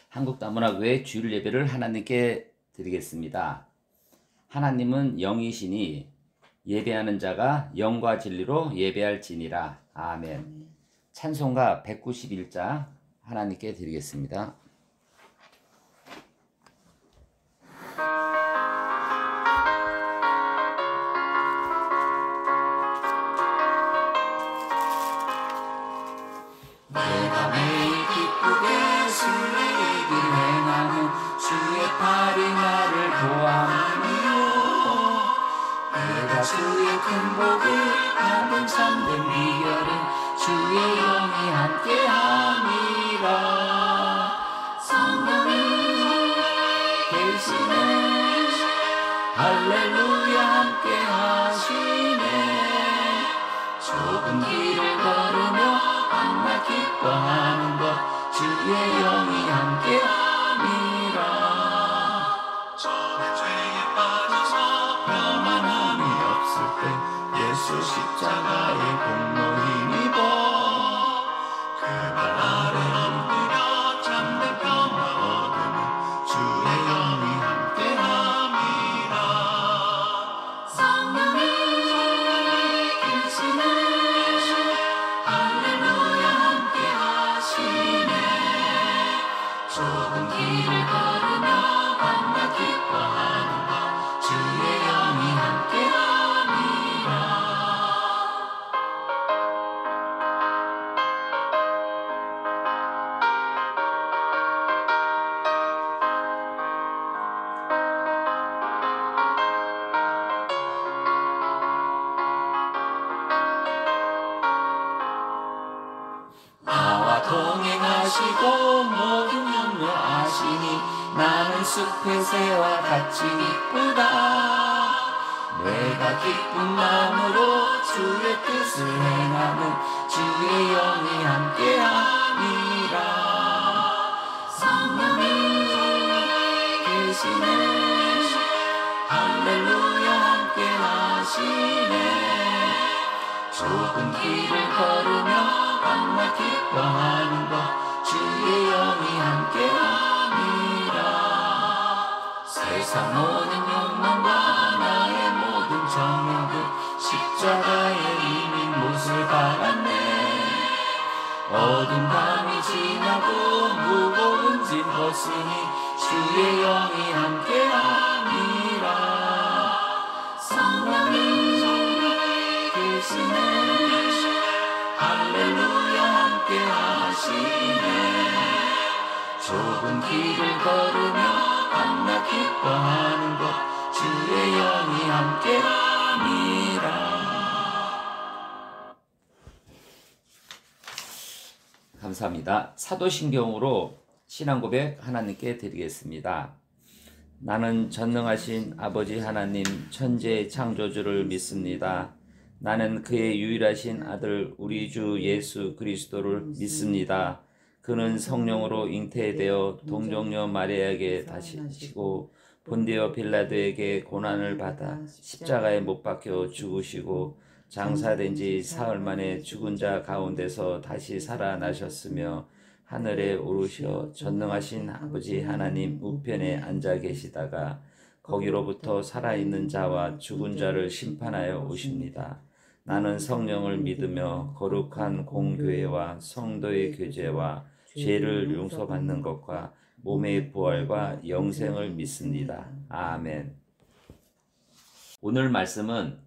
한국다문화교회 주일 예배를 하나님께 드리겠습니다. 하나님은 영이시니 예배하는 자가 영과 진리로 예배할지니라. 아멘. 찬송가 191자 하나님께 드리겠습니다. 내가 매일 기쁘게 순례길 행하는 주의 팔이 나를 보아하니요. 내가 주의 큰 복을 받은 참된 비결은 주의 영이 함께함이라. 성령이 계시네, 할렐루야 함께하시네. 좁은 길을 걸으며 밤낮 기뻐하는 것 주의 영이 함께함이라. 좁은 죄에 빠져서 평안함이 없을 때 예수 십자가의 공로 힘입어 그 발 아래 엎드려 참된 평화 얻으면 주의 영이 함께함이라. 성령이 계시네, 좁은 길을 걸으며 밤낮 기뻐하는 것 주의 영이 함께함이라. 나와 동행하시고 모든 염려하시니 나는 숲의 새와 같이 기쁘다. 내가 기쁜 마음으로 주의 뜻을 행하는 주의 영이 함께함이라. 성령이 계시네, 할렐루야 함께하시네. 좁은 길을 걸으며 밤낮 기뻐하는 것 주의 영이 함께함이라. 세상 모든 욕망과 나의 모든 정욕은 십자가에 이미 못을 박았네. 어두운 밤이 지나고 무거운 짐 벗으니 주의 영이 함께함이라. 성령이 계시네, 할렐루야 함께하시네. 좁은 길을 걸으며 밤낮 기뻐하는 것 주의 영이 함께함이라. 감사합니다. 사도신경으로 신앙고백 하나님께 드리겠습니다. 나는 전능하신 아버지 하나님 천지의 창조주를 믿습니다. 나는 그의 유일하신 아들 우리 주 예수 그리스도를 믿습니다. 그는 성령으로 잉태되어 동정녀 마리아에게 다시시고 본디오 빌라도에게 고난을 받아 십자가에 못 박혀 죽으시고 장사된 지 사흘 만에 죽은 자 가운데서 다시 살아나셨으며 하늘에 오르셔 전능하신 아버지 하나님 우편에 앉아 계시다가 거기로부터 살아있는 자와 죽은 자를 심판하여 오십니다. 나는 성령을 믿으며 거룩한 공교회와 성도의 교제와 죄를 용서받는 것과 몸의 부활과 영생을 믿습니다. 아멘. 오늘 말씀은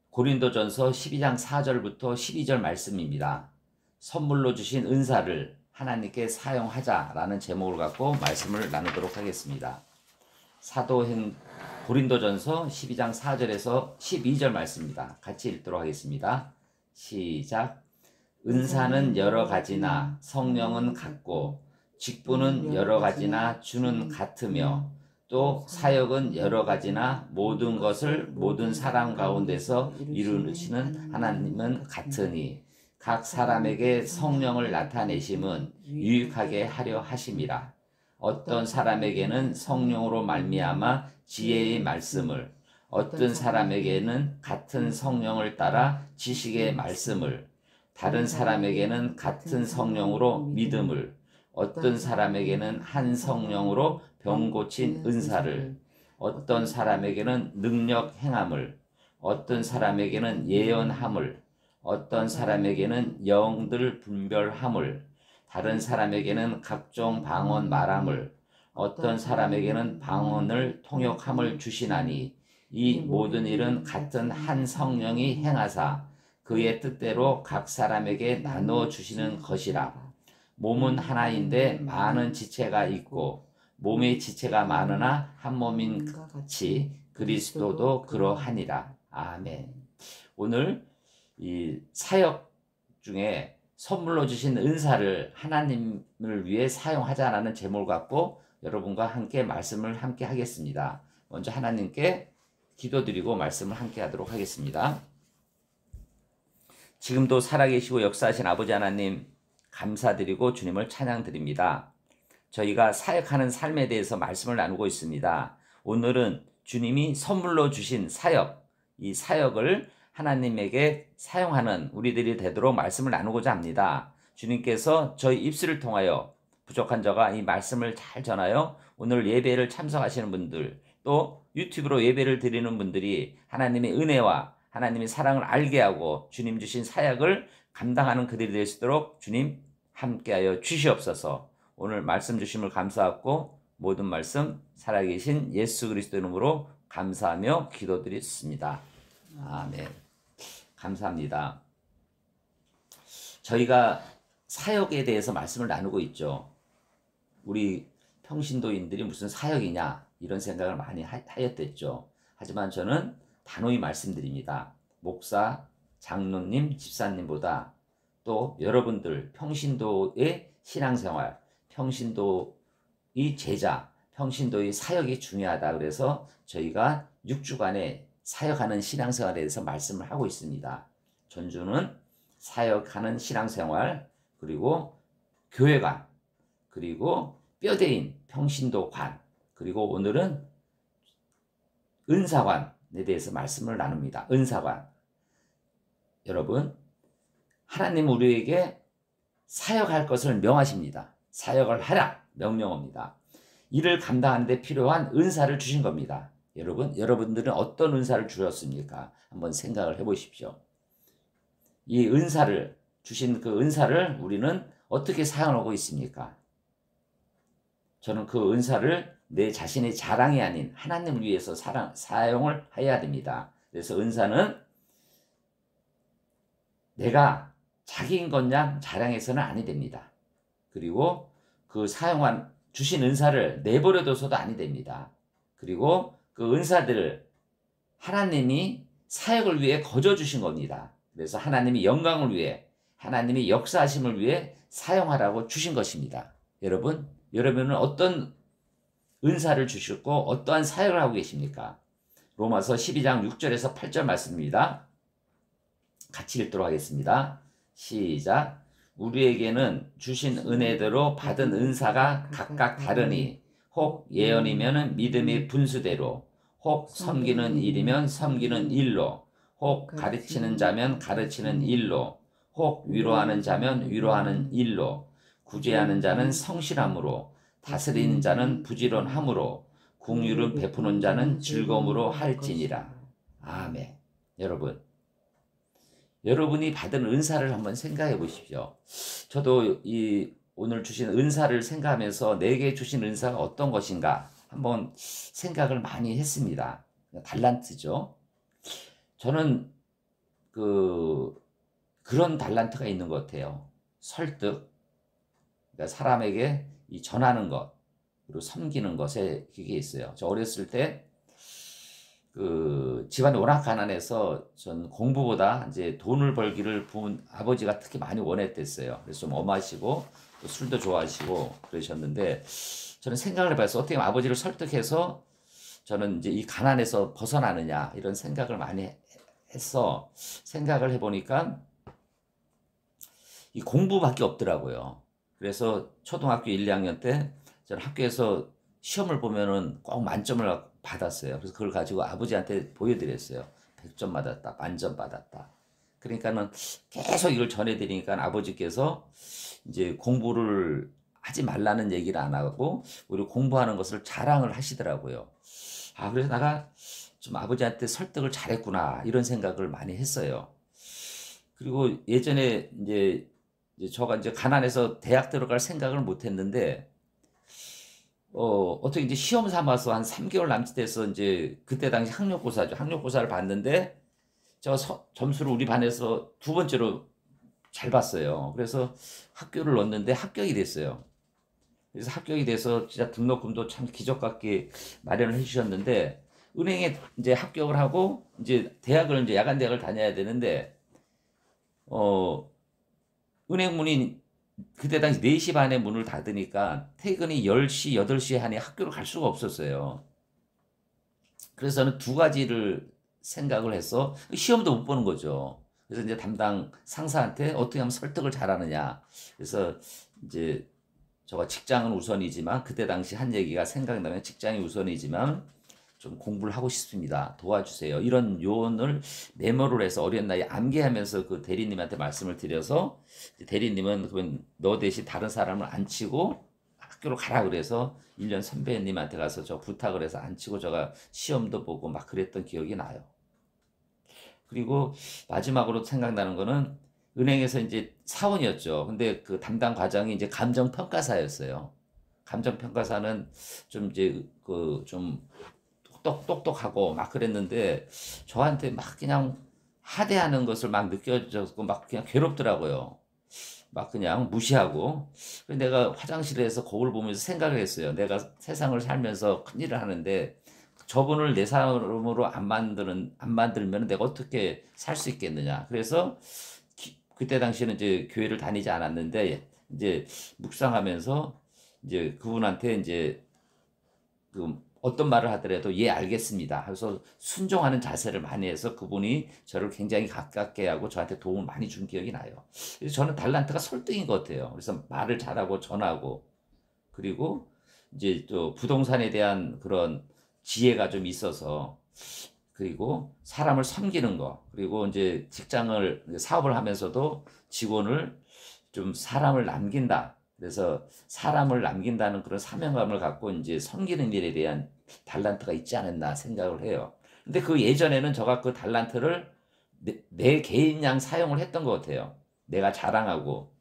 고린도전서 12장 4절부터 12절 말씀입니다. 선물로 주신 은사를 하나님께 사용하자라는 제목을 갖고 말씀을 나누도록 하겠습니다. 고린도전서 12장 4절에서 12절 말씀입니다. 같이 읽도록 하겠습니다. 시작. 은사는 여러 가지나 성령은 같고 직분은 여러 가지나 주는 같으며 또 사역은 여러 가지나 모든 것을 모든 사람 가운데서 이루시는 하나님은 같으니 각 사람에게 성령을 나타내심은 유익하게 하려 하심이라. 어떤 사람에게는 성령으로 말미암아 지혜의 말씀을, 어떤 사람에게는 같은 성령을 따라 지식의 말씀을, 다른 사람에게는 같은 성령으로 믿음을, 어떤 사람에게는 한 성령으로 병 고친 은사를, 어떤 사람에게는 능력 행함을, 어떤 사람에게는 예언함을, 어떤 사람에게는 영들 분별함을, 다른 사람에게는 각종 방언 말함을, 어떤 사람에게는 방언을 통역함을 주시나니 이 모든 일은 같은 한 성령이 행하사 그의 뜻대로 각 사람에게 나누어 주시는 것이라. 몸은 하나인데 많은 지체가 있고 몸의 지체가 많으나 한 몸인 같이 그리스도도 그러하니라. 아멘. 오늘 이 사역 중에 선물로 주신 은사를 하나님을 위해 사용하자라는 제목을 갖고 여러분과 함께 말씀을 함께 하겠습니다. 먼저 하나님께 기도드리고 말씀을 함께 하도록 하겠습니다. 지금도 살아계시고 역사하신 아버지 하나님 감사드리고 주님을 찬양드립니다. 저희가 사역하는 삶에 대해서 말씀을 나누고 있습니다. 오늘은 주님이 선물로 주신 사역, 이 사역을 하나님에게 사용하는 우리들이 되도록 말씀을 나누고자 합니다. 주님께서 저희 입술을 통하여 부족한 저가 이 말씀을 잘 전하여 오늘 예배를 참석하시는 분들, 또 유튜브로 예배를 드리는 분들이 하나님의 은혜와 하나님의 사랑을 알게 하고 주님 주신 사역을 감당하는 그들이 될 수 있도록 주님 함께하여 주시옵소서. 오늘 말씀 주심을 감사하고 모든 말씀 살아계신 예수 그리스도 이름으로 감사하며 기도드렸습니다. 아멘. 감사합니다. 저희가 사역에 대해서 말씀을 나누고 있죠. 우리 평신도인들이 무슨 사역이냐 이런 생각을 많이 하였댔죠. 하지만 저는 단호히 말씀드립니다. 목사, 장로님, 집사님보다 또 여러분들 평신도의 신앙생활, 평신도의 제자, 평신도의 사역이 중요하다. 그래서 저희가 6주간의 사역하는 신앙생활에 대해서 말씀을 하고 있습니다. 전주는 사역하는 신앙생활, 그리고 교회관, 그리고 뼈대인 평신도관, 그리고 오늘은 은사관에 대해서 말씀을 나눕니다. 은사관. 여러분, 하나님 우리에게 사역할 것을 명하십니다. 사역을 하라 명령합니다. 이를 감당하는 데 필요한 은사를 주신 겁니다. 여러분들은 어떤 은사를 주셨습니까? 한번 생각을 해보십시오. 이 은사를 주신 그 은사를 우리는 어떻게 사용하고 있습니까? 저는 그 은사를 내 자신의 자랑이 아닌 하나님을 위해서 사용을 해야 됩니다. 그래서 은사는 내가 자기인 것냥 자랑해서는 아니 됩니다. 그리고 그 주신 은사를 내버려둬서도 아니 됩니다. 그리고 그 은사들을 하나님이 사역을 위해 거저주신 겁니다. 그래서 하나님이 영광을 위해, 하나님이 역사하심을 위해 사용하라고 주신 것입니다. 여러분은 어떤 은사를 주셨고 어떠한 사역을 하고 계십니까? 로마서 12장 6절에서 8절 말씀입니다. 같이 읽도록 하겠습니다. 시작. 우리에게는 주신 은혜대로 받은 은사가 각각 다르니 혹 예언이면 믿음의 분수대로, 혹 섬기는 일이면 섬기는 일로, 혹 가르치는 자면 가르치는 일로, 혹 위로하는 자면 위로하는 일로, 구제하는 자는 성실함으로, 다스리는 자는 부지런함으로, 긍휼을 베푸는 자는 즐거움으로 할지니라. 아멘. 여러분이 받은 은사를 한번 생각해 보십시오. 저도 오늘 주신 은사를 생각하면서 내게 주신 은사가 어떤 것인가 한번 생각을 많이 했습니다. 달란트죠. 저는 그런 달란트가 있는 것 같아요. 설득, 그러니까 사람에게 전하는 것, 그리고 섬기는 것에 그게 있어요. 저 어렸을 때 집안이 워낙 가난해서 전 공부보다 이제 돈을 벌기를 부은 아버지가 특히 많이 원했댔어요. 그래서 좀 엄하시고 또 술도 좋아하시고 그러셨는데 저는 생각을 해봤어요. 어떻게 아버지를 설득해서 저는 이제 이 가난에서 벗어나느냐 이런 생각을 많이 했어. 생각을 해보니까 이 공부밖에 없더라고요. 그래서 초등학교 1, 2학년 때 저는 학교에서 시험을 보면은 꼭 만점을 받았어요. 그래서 그걸 가지고 아버지한테 보여드렸어요. 100점 받았다, 만점 받았다. 그러니까는 계속 이걸 전해드리니까 아버지께서 이제 공부를 하지 말라는 얘기를 안 하고 오히려 공부하는 것을 자랑을 하시더라고요. 그래서 내가 좀 아버지한테 설득을 잘했구나 이런 생각을 많이 했어요. 그리고 예전에 이제 저가 이제 가난해서 대학 들어갈 생각을 못 했는데 어떻게 이제 시험 삼아서 한 3개월 남짓 돼서 이제 그때 당시 학력고사죠. 학력고사를 봤는데 제가 점수를 우리 반에서 2번째로 잘 봤어요. 그래서 학교를 넣었는데 합격이 됐어요. 그래서 합격이 돼서 진짜 등록금도 참 기적같게 마련을 해주셨는데 은행에 이제 합격을 하고 이제 대학을 이제 야간 대학을 다녀야 되는데 은행 문이 그때 당시 4시 반에 문을 닫으니까 퇴근이 10시, 8시에 하니 학교를 갈 수가 없었어요. 그래서 저는 두 가지를 생각을 해서 시험도 못 보는 거죠. 그래서 이제 담당 상사한테 어떻게 하면 설득을 잘하느냐. 그래서 이제 저가 직장은 우선이지만 그때 당시 한 얘기가 생각나면 직장이 우선이지만 좀 공부를 하고 싶습니다. 도와주세요. 이런 요원을 메모를 해서 어린 나이에 암기하면서 그 대리님한테 말씀을 드려서 대리님은 그러면 너 대신 다른 사람을 안 치고 학교로 가라 그래서 1년 선배님한테 가서 저 부탁을 해서 안 치고 제가 시험도 보고 막 그랬던 기억이 나요. 그리고 마지막으로 생각나는 거는 은행에서 이제 사원이었죠. 근데 그 담당 과장이 이제 감정평가사였어요. 감정평가사는 좀 이제 그 좀 똑똑하고 막 그랬는데 저한테 막 그냥 하대하는 것을 막 느껴졌고 막 그냥 괴롭더라고요. 막 그냥 무시하고. 그래서 내가 화장실에서 거울 보면서 생각을 했어요. 내가 세상을 살면서 큰일을 하는데 저분을 내 사람으로 안 만들면 내가 어떻게 살 수 있겠느냐. 그래서 그때 당시에는 이제 교회를 다니지 않았는데 이제 묵상하면서 이제 그분한테 이제 그 어떤 말을 하더라도 예 알겠습니다. 그래서 순종하는 자세를 많이 해서 그분이 저를 굉장히 가깝게 하고 저한테 도움을 많이 준 기억이 나요. 그래서 저는 달란트가 설득인 것 같아요. 그래서 말을 잘하고 전하고 그리고 이제 또 부동산에 대한 그런 지혜가 좀 있어서 그리고 사람을 섬기는 거 그리고 이제 사업을 하면서도 직원을 좀 사람을 남긴다. 그래서 사람을 남긴다는 그런 사명감을 갖고 이제 섬기는 일에 대한 달란트가 있지 않았나 생각을 해요. 근데 그 예전에는 제가 그 달란트를 내 개인양 사용을 했던 것 같아요. 내가 자랑하고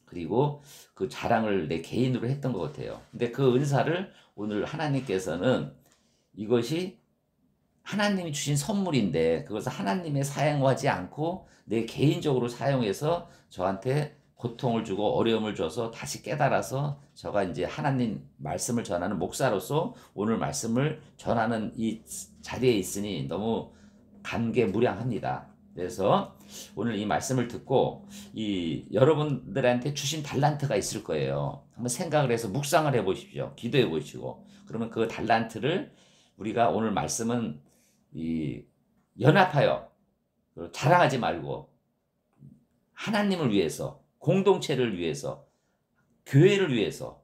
그리고 그 자랑을 내 개인으로 했던 것 같아요. 근데 그 은사를 오늘 하나님께서는 이것이 하나님이 주신 선물인데 그것을 하나님의 사용하지 않고 내 개인적으로 사용해서 저한테 고통을 주고 어려움을 줘서 다시 깨달아서 제가 이제 하나님 말씀을 전하는 목사로서 오늘 말씀을 전하는 이 자리에 있으니 너무 감개무량합니다. 그래서 오늘 이 말씀을 듣고 여러분들한테 주신 달란트가 있을 거예요. 한번 생각을 해서 묵상을 해보십시오. 기도해 보시고 그러면 그 달란트를 우리가 오늘 말씀은 연합하여 자랑하지 말고 하나님을 위해서 공동체를 위해서 교회를 위해서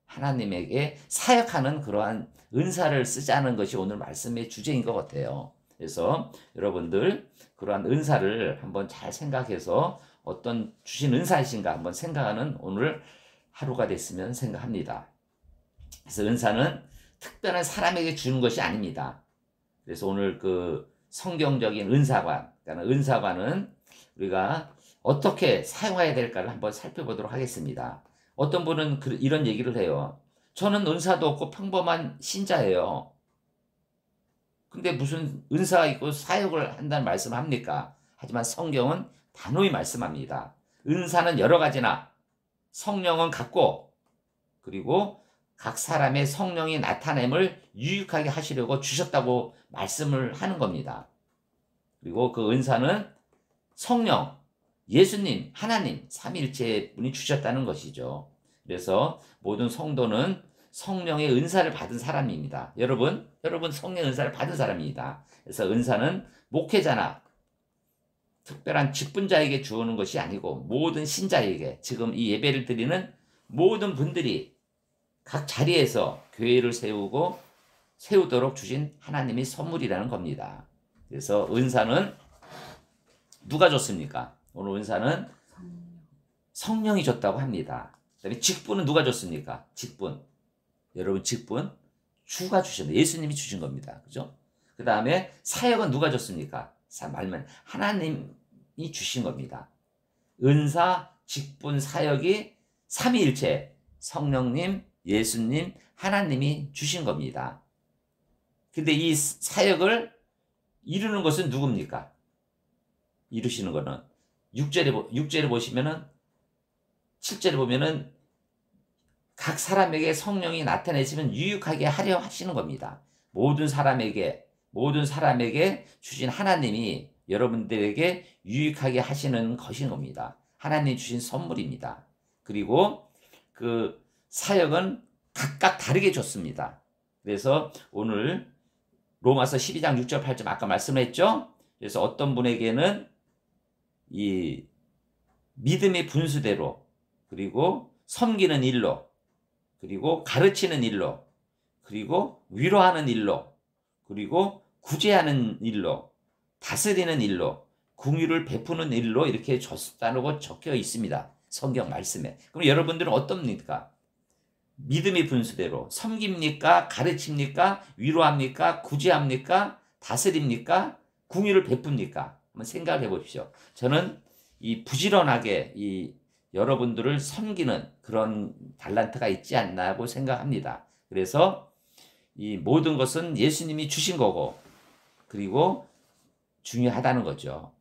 하나님에게 사역하는 그러한 은사를 쓰자는 것이 오늘 말씀의 주제인 것 같아요. 그래서 여러분들 그러한 은사를 한번 잘 생각해서 어떤 주신 은사이신가 한번 생각하는 오늘 하루가 됐으면 생각합니다. 그래서 은사는 특별한 사람에게 주는 것이 아닙니다. 그래서 오늘 그 성경적인 은사관, 그러니까 은사관은 우리가 어떻게 사용해야 될까를 한번 살펴보도록 하겠습니다. 어떤 분은 이런 얘기를 해요. 저는 은사도 없고 평범한 신자예요. 근데 무슨 은사가 있고 사역을 한다는 말씀을 합니까? 하지만 성경은 단호히 말씀합니다. 은사는 여러 가지나 성령은 같고 그리고 각 사람의 성령이 나타냄을 유익하게 하시려고 주셨다고 말씀을 하는 겁니다. 그리고 그 은사는 성령, 예수님, 하나님, 삼위일체 분이 주셨다는 것이죠. 그래서 모든 성도는 성령의 은사를 받은 사람입니다. 여러분 성령의 은사를 받은 사람입니다. 그래서 은사는 목회자나 특별한 직분자에게 주어는 것이 아니고 모든 신자에게 지금 이 예배를 드리는 모든 분들이 각 자리에서 교회를 세우도록 주신 하나님의 선물이라는 겁니다. 그래서 은사는 누가 줬습니까? 오늘 은사는 성령이 줬다고 합니다. 그다음에 직분은 누가 줬습니까? 직분. 여러분 직분 주가 주셨네. 예수님이 주신 겁니다. 그죠? 그 다음에 사역은 누가 줬습니까? 말면 하나님이 주신 겁니다. 은사, 직분, 사역이 삼위일체 성령님, 예수님, 하나님이 주신 겁니다. 근데 이 사역을 이루는 것은 누굽니까? 이루시는 거는 6절에 보시면은 7절에 보면은 각 사람에게 성령이 나타내시면 유익하게 하려 하시는 겁니다. 모든 사람에게 주신 하나님이 여러분들에게 유익하게 하시는 것인 겁니다. 하나님 주신 선물입니다. 그리고 그 사역은 각각 다르게 줬습니다. 그래서 오늘 로마서 12장 6절 8절 아까 말씀했죠? 그래서 어떤 분에게는 이 믿음의 분수대로, 그리고 섬기는 일로, 그리고 가르치는 일로, 그리고 위로하는 일로, 그리고 구제하는 일로, 다스리는 일로, 긍휼을 베푸는 일로 이렇게 줬다고 적혀 있습니다. 성경 말씀에. 그럼 여러분들은 어떻습니까? 믿음의 분수대로 섬깁니까? 가르칩니까? 위로합니까? 구제합니까? 다스립니까? 긍휼을 베풉니까? 한번 생각을 해보십시오. 저는 이 부지런하게 이 여러분들을 섬기는 그런 달란트가 있지 않나고 생각합니다. 그래서 이 모든 것은 예수님이 주신 거고, 그리고 중요하다는 거죠.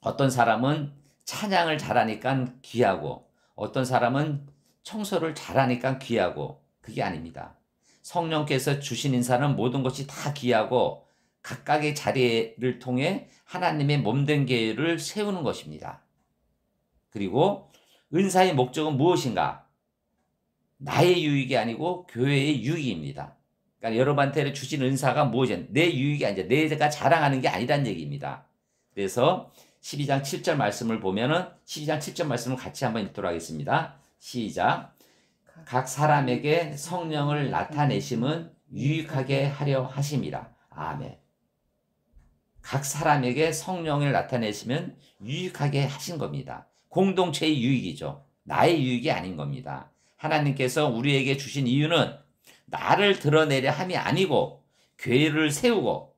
어떤 사람은 찬양을 잘하니까 귀하고, 어떤 사람은 청소를 잘하니까 귀하고, 그게 아닙니다. 성령께서 주신 인사는 모든 것이 다 귀하고 각각의 자리를 통해 하나님의 몸된 교회를 세우는 것입니다. 그리고 은사의 목적은 무엇인가? 나의 유익이 아니고 교회의 유익입니다. 그러니까 여러분한테 주신 은사가 무엇이냐? 내 유익이 아니라 내가 자랑하는 게 아니란 얘기입니다. 그래서 12장 7절 말씀을 보면은 12장 7절 말씀을 같이 한번 읽도록 하겠습니다. 시작. 각 사람에게 성령을 나타내심은 유익하게 하려 하심이라. 아멘. 각 사람에게 성령을 나타내시면 유익하게 하신 겁니다. 공동체의 유익이죠. 나의 유익이 아닌 겁니다. 하나님께서 우리에게 주신 이유는 나를 드러내려 함이 아니고 교회를 세우고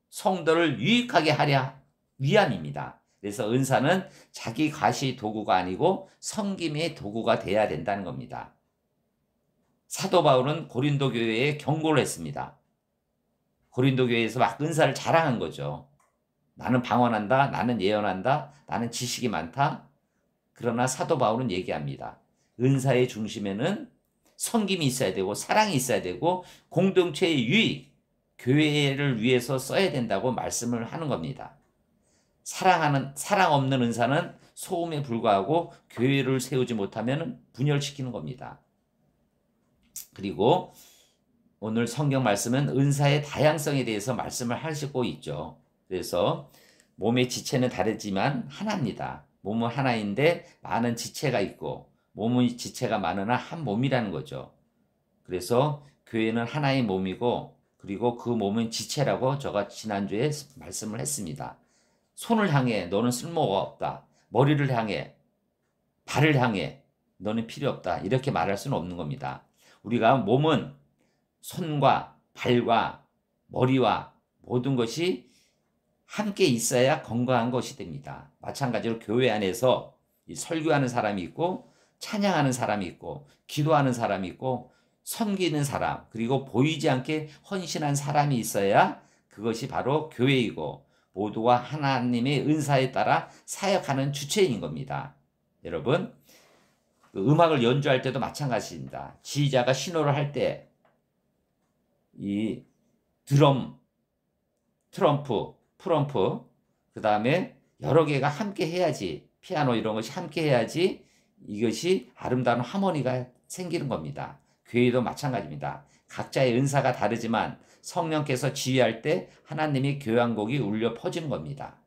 성도를 유익하게 하려 위함입니다. 그래서 은사는 자기 과시 도구가 아니고 섬김의 도구가 돼야 된다는 겁니다. 사도 바울은 고린도 교회에 경고를 했습니다. 고린도 교회에서 막 은사를 자랑한 거죠. 나는 방언한다, 나는 예언한다, 나는 지식이 많다. 그러나 사도 바울은 얘기합니다. 은사의 중심에는 섬김이 있어야 되고 사랑이 있어야 되고 공동체의 유익, 교회를 위해서 써야 된다고 말씀을 하는 겁니다. 사랑 없는 은사는 소음에 불과하고 교회를 세우지 못하면 분열시키는 겁니다. 그리고 오늘 성경 말씀은 은사의 다양성에 대해서 말씀을 하시고 있죠. 그래서 몸의 지체는 다르지만 하나입니다. 몸은 하나인데 많은 지체가 있고 몸의 지체가 많으나 한 몸이라는 거죠. 그래서 교회는 하나의 몸이고, 그리고 그 몸은 지체라고 제가 지난주에 말씀을 했습니다. 손을 향해 너는 쓸모가 없다. 머리를 향해, 발을 향해 너는 필요 없다. 이렇게 말할 수는 없는 겁니다. 우리가 몸은 손과 발과 머리와 모든 것이 함께 있어야 건강한 것이 됩니다. 마찬가지로 교회 안에서 설교하는 사람이 있고, 찬양하는 사람이 있고, 기도하는 사람이 있고, 섬기는 사람, 그리고 보이지 않게 헌신한 사람이 있어야 그것이 바로 교회이고, 모두가 하나님의 은사에 따라 사역하는 주체인 겁니다. 여러분, 음악을 연주할 때도 마찬가지입니다. 지휘자가 신호를 할 때 이 드럼, 트럼프, 그 다음에 여러 개가 함께 해야지, 피아노 이런 것이 함께 해야지 이것이 아름다운 하모니가 생기는 겁니다. 교회도 마찬가지입니다. 각자의 은사가 다르지만 성령께서 지휘할 때 하나님의 교향곡이 울려 퍼지는 겁니다.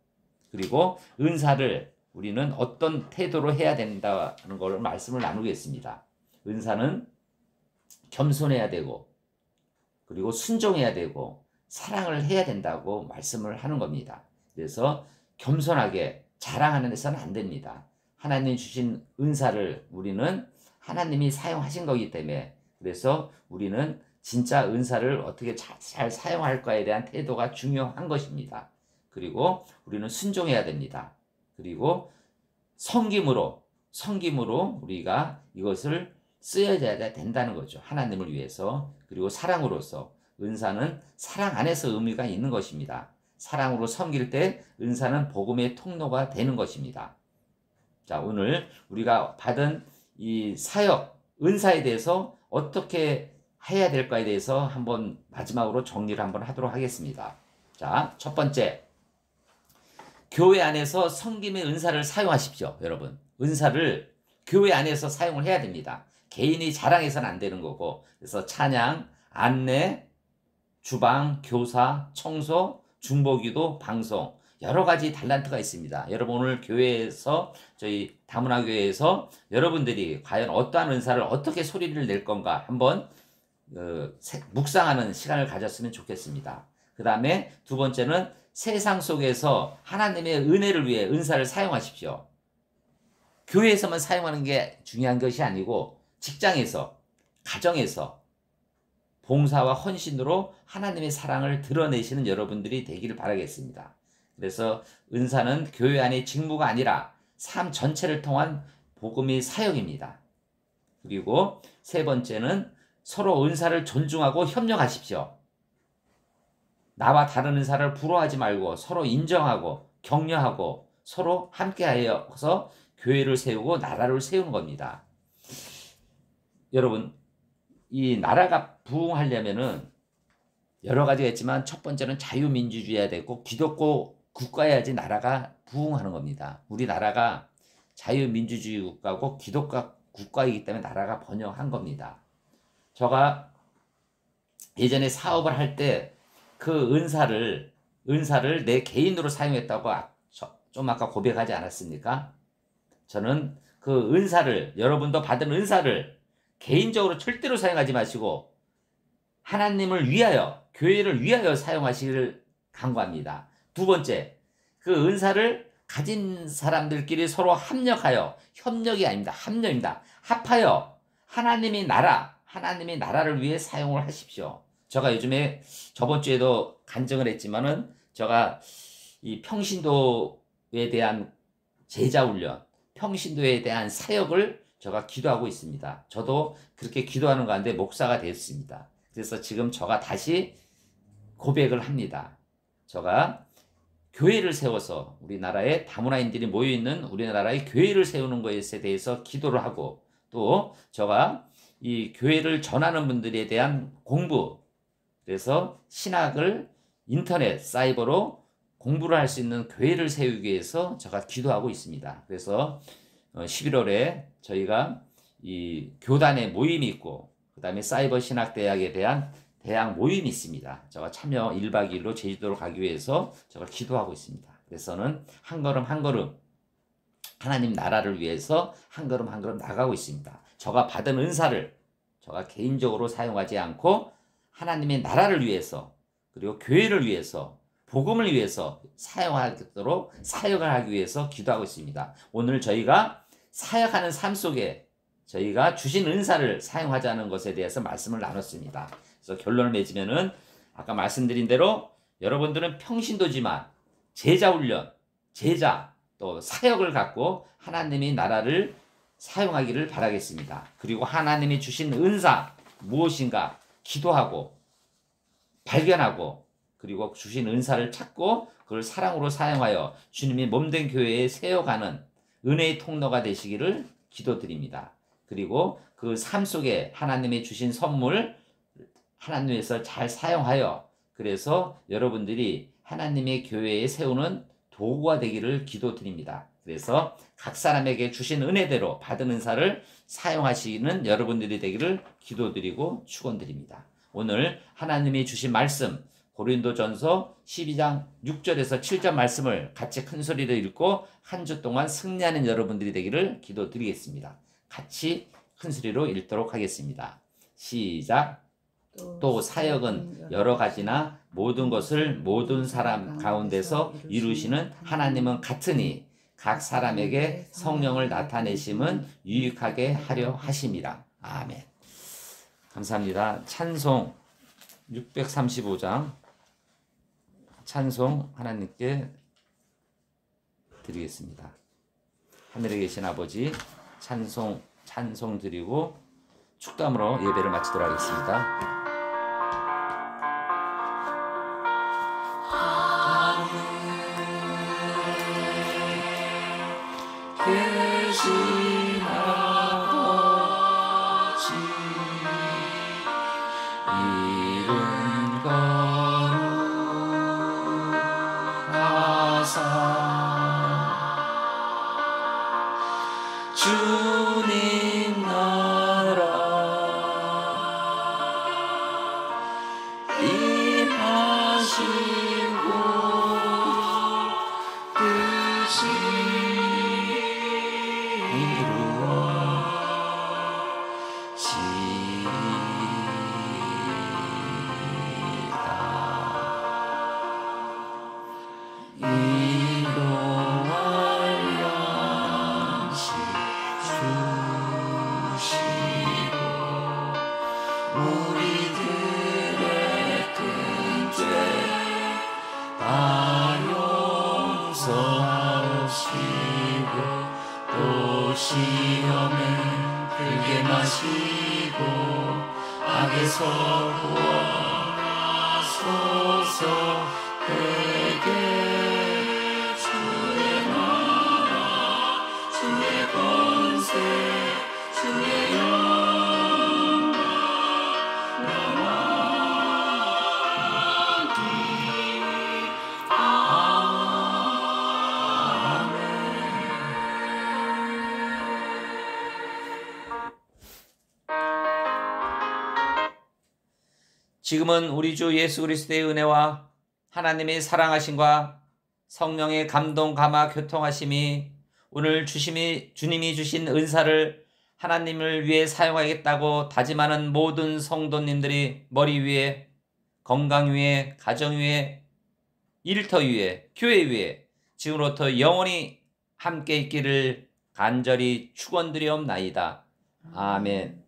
그리고 은사를 우리는 어떤 태도로 해야 된다는 걸 말씀을 나누겠습니다. 은사는 겸손해야 되고, 그리고 순종해야 되고, 사랑을 해야 된다고 말씀을 하는 겁니다. 그래서 겸손하게 자랑하는 데서는 안 됩니다. 하나님 주신 은사를 우리는 하나님이 사용하신 거기 때문에, 그래서 우리는 진짜 은사를 어떻게 잘 사용할까에 대한 태도가 중요한 것입니다. 그리고 우리는 순종해야 됩니다. 그리고 섬김으로 우리가 이것을 쓰여져야 된다는 거죠. 하나님을 위해서. 그리고 사랑으로서, 은사는 사랑 안에서 의미가 있는 것입니다. 사랑으로 섬길 때 은사는 복음의 통로가 되는 것입니다. 자, 오늘 우리가 받은 이 사역, 은사에 대해서 어떻게 해야 될까에 대해서 한번 마지막으로 정리를 한번 하도록 하겠습니다. 자, 첫 번째, 교회 안에서 섬김의 은사를 사용하십시오. 여러분, 은사를 교회 안에서 사용을 해야 됩니다. 개인이 자랑해서는 안 되는 거고, 그래서 찬양, 안내, 주방, 교사, 청소, 중보기도, 방송, 여러 가지 달란트가 있습니다. 여러분, 오늘 교회에서, 저희 다문화교회에서 여러분들이 과연 어떠한 은사를 어떻게 소리를 낼 건가 한번 묵상하는 시간을 가졌으면 좋겠습니다. 그 다음에 두 번째는 세상 속에서 하나님의 은혜를 위해 은사를 사용하십시오. 교회에서만 사용하는 게 중요한 것이 아니고 직장에서, 가정에서 봉사와 헌신으로 하나님의 사랑을 드러내시는 여러분들이 되기를 바라겠습니다. 그래서 은사는 교회 안의 직무가 아니라 삶 전체를 통한 복음의 사역입니다. 그리고 세 번째는 서로 은사를 존중하고 협력하십시오. 나와 다른 은사를 부러워하지 말고 서로 인정하고 격려하고 서로 함께하여서 교회를 세우고 나라를 세우는 겁니다. 여러분, 이 나라가 부흥하려면은 여러 가지가 있지만 첫 번째는 자유민주주의해야 되고 기독교 국가여야지 나라가 부흥하는 겁니다. 우리나라가 자유민주주의 국가고 기독교 국가이기 때문에 나라가 번영한 겁니다. 제가 예전에 사업을 할 때 그 은사를 내 개인으로 사용했다고 좀 아까 고백하지 않았습니까? 저는 그 은사를, 여러분도 받은 은사를 개인적으로 절대로 사용하지 마시고 하나님을 위하여, 교회를 위하여 사용하시기를 간구합니다. 두 번째, 그 은사를 가진 사람들끼리 서로 합력하여, 협력이 아닙니다. 합력입니다. 합하여 하나님의 나라를 위해 사용을 하십시오. 제가 요즘에 저번 주에도 간증을 했지만은 제가 이 평신도에 대한 제자훈련, 평신도에 대한 사역을 제가 기도하고 있습니다. 저도 그렇게 기도하는 가운데 목사가 됐습니다. 그래서 지금 제가 다시 고백을 합니다. 제가 교회를 세워서 우리나라에 다문화인들이 모여있는 우리나라의 교회를 세우는 것에 대해서 기도를 하고, 또 제가 이 교회를 전하는 분들에 대한 공부, 그래서 신학을 인터넷, 사이버로 공부를 할 수 있는 교회를 세우기 위해서 제가 기도하고 있습니다. 그래서 11월에 저희가 이 교단의 모임이 있고, 그 다음에 사이버 신학대학에 대한 대학 모임이 있습니다. 제가 참여 1박 2일로 제주도로 가기 위해서 제가 기도하고 있습니다. 그래서는 한 걸음 한 걸음 하나님 나라를 위해서 한 걸음 한 걸음 나가고 있습니다. 제가 받은 은사를 제가 개인적으로 사용하지 않고 하나님의 나라를 위해서, 그리고 교회를 위해서, 복음을 위해서 사용하도록 사역을 하기 위해서 기도하고 있습니다. 오늘 저희가 사역하는 삶 속에 저희가 주신 은사를 사용하자는 것에 대해서 말씀을 나눴습니다. 그래서 결론을 맺으면은 아까 말씀드린 대로 여러분들은 평신도지만 제자훈련, 또 사역을 갖고 하나님의 나라를 사용하기를 바라겠습니다. 그리고 하나님이 주신 은사 무엇인가 기도하고 발견하고, 그리고 주신 은사를 찾고 그걸 사랑으로 사용하여 주님이 몸된 교회에 세워가는 은혜의 통로가 되시기를 기도드립니다. 그리고 그 삶 속에 하나님이 주신 선물 하나님에서 잘 사용하여, 그래서 여러분들이 하나님의 교회에 세우는 도구가 되기를 기도드립니다. 그래서 각 사람에게 주신 은혜대로 받은 은사를 사용하시는 여러분들이 되기를 기도드리고 축원드립니다. 오늘 하나님이 주신 말씀 고린도전서 12장 6절에서 7절 말씀을 같이 큰 소리로 읽고 한 주 동안 승리하는 여러분들이 되기를 기도드리겠습니다. 같이 큰 소리로 읽도록 하겠습니다. 시작. 또 사역은 여러 가지나 모든 것을 모든 사람 가운데서 이루시는 하나님은 같으니 각 사람에게 성령을 나타내심은 유익하게 하려 하심이라. 아멘. 감사합니다. 찬송 635장 찬송 하나님께 드리겠습니다. 하늘에 계신 아버지, 찬송 드리고 축담으로 예배를 마치도록 하겠습니다. 계신 아버지 이름 거룩하사 주님 나라 임하시고 뜻이 우리들의 큰 죄 다 용서하시고 또 시험에 들게 마시고 악에서 구원하소서. 그에게 주의 나라 주의 권세 주의 영광 영원히 아멘. 지금은 우리 주 예수 그리스도의 은혜와 하나님의 사랑하심과 성령의 감동 감화 교통하심이 오늘 주님이 주신 은사를 하나님을 위해 사용하겠다고 다짐하는 모든 성도님들이 머리 위에, 건강 위에, 가정 위에, 일터 위에, 교회 위에 지금부터 영원히 함께 있기를 간절히 축원드리옵나이다. 아멘.